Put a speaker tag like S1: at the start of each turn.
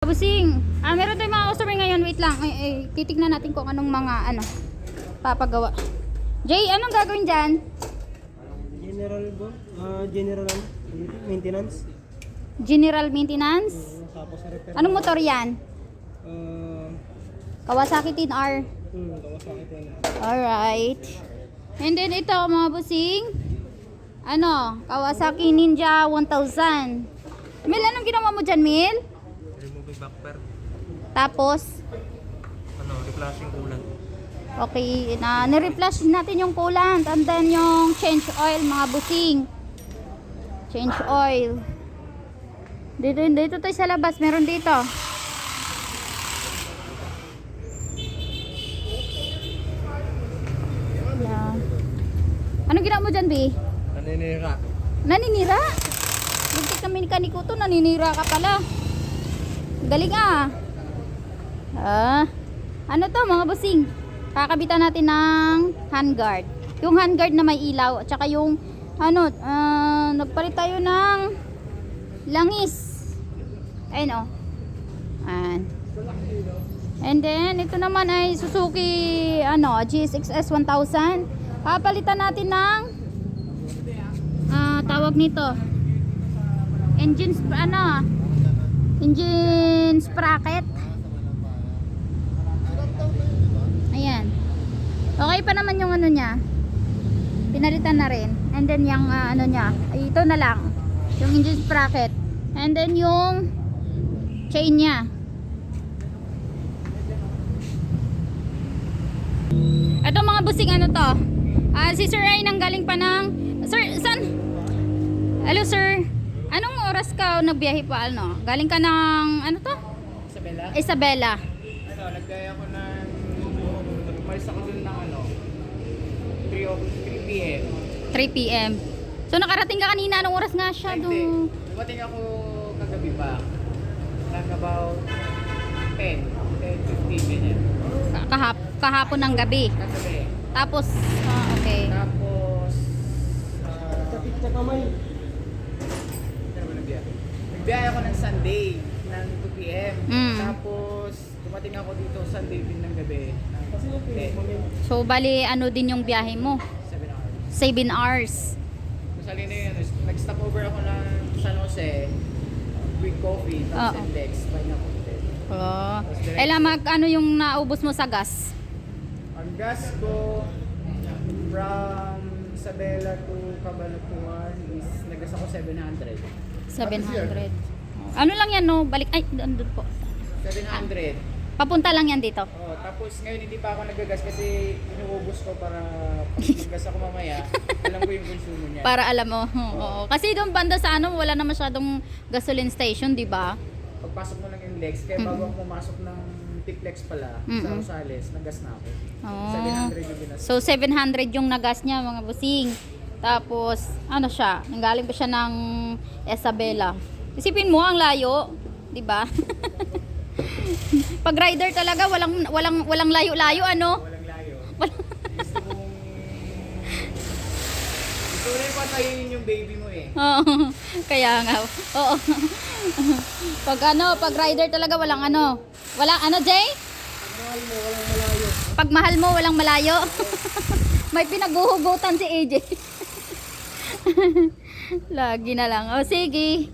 S1: Busing, meron tayong mga customer ngayon. Wait lang, titignan natin kung anong mga papagawa. Jay, anong gagawin dyan?
S2: General maintenance.
S1: General maintenance?
S2: Tapos repair.
S1: Anong motor yan? Kawasaki 10R.
S2: Kawasaki din.
S1: Alright. And then ito mga busing, Kawasaki Ninja 1000. Mil, anong ginawa mo dyan, Mil?
S2: Removing backpair.
S1: Tapos,
S2: Reflashing coolant.
S1: okay, nire-flash natin yung coolant and then yung change oil mga busing. Change oil. Dito tayo sa labas, meron dito. Yan. Anong ginawa mo dyan, B?
S2: Naninira.
S1: Naninira? Buntik kami ni Kaniko to, naninira ka pala. Galing ano to mga busing? Kakabitan natin ng handguard. Yung handguard na may ilaw at saka yung nagpalit tayo ng langis. Ayun And then ito naman ay Suzuki GSX-S 1000. Papalitan natin ng tawag nito. Engine sprocket. Ayan. Okay pa naman yung niya. Pinalitan na rin. And then yung niya, ito na lang. Yung engine sprocket. And then yung chain niya. Ito mga busing to. Si Sir Ray nang galing pa ng Sir, saan? Hello sir. Anong oras ka nagbiyahe pa Galing ka ng to?
S2: Isabela?
S1: Isabela.
S2: Naggaya ko ng umalis ako dun ng 3 p.m.
S1: 3 p.m. So nakarating ka kanina, anong oras nga siya doon?
S2: Dumating ako kagabi pa. Nang about 10:15 ganyan.
S1: Kahapon ng gabi.
S2: Kagabi.
S1: Tapos, okay.
S2: Tapos, kapit sa kamay. Nagbiyahe ako ng Sunday ng 2 p.m. Tapos, dumating ako dito Sunday din ng gabi.
S1: So, bali, din yung biyahe mo?
S2: 7 hours.
S1: 7 hours.
S2: Kusali na yun, nag-stop over ako ng San Jose with coffee, tapos and legs, by na coffee.
S1: Yung naubos mo sa gas?
S2: Ang gas ko from Isabela to Cabanatuan is nagas ako 700.
S1: 700. Ano lang yan, no? Balik, andun po.
S2: 700.
S1: Papunta lang yan dito.
S2: Tapos ngayon hindi pa ako nagagas kasi inuubos ko para pag naggas ako mamaya, alam ko yung consumo niya.
S1: Para alam mo. Oo. Kasi doon banda sa wala na masyadong gasoline station, di ba?
S2: Pagpasok mo lang yung legs, kaya bago ako pumasok ng Tiplex pala, sa Rosales, nagas na ako. 700 yung binas.
S1: So 700 yung nagas niya mga busing. Tapos siya, nanggaling pa siya ng Isabela. Isipin mo ang layo, 'di ba? Pag rider talaga walang layo-layo
S2: Walang layo. Gusto mo rin patayin yung baby mo eh.
S1: Oo. Kaya nga. Oo. Pag rider talaga walang Jay?
S2: Pag mahal mo, walang malayo.
S1: Pag mahal mo, walang malayo. May pinaguhugutan si AJ. Lagi na lang. Sige.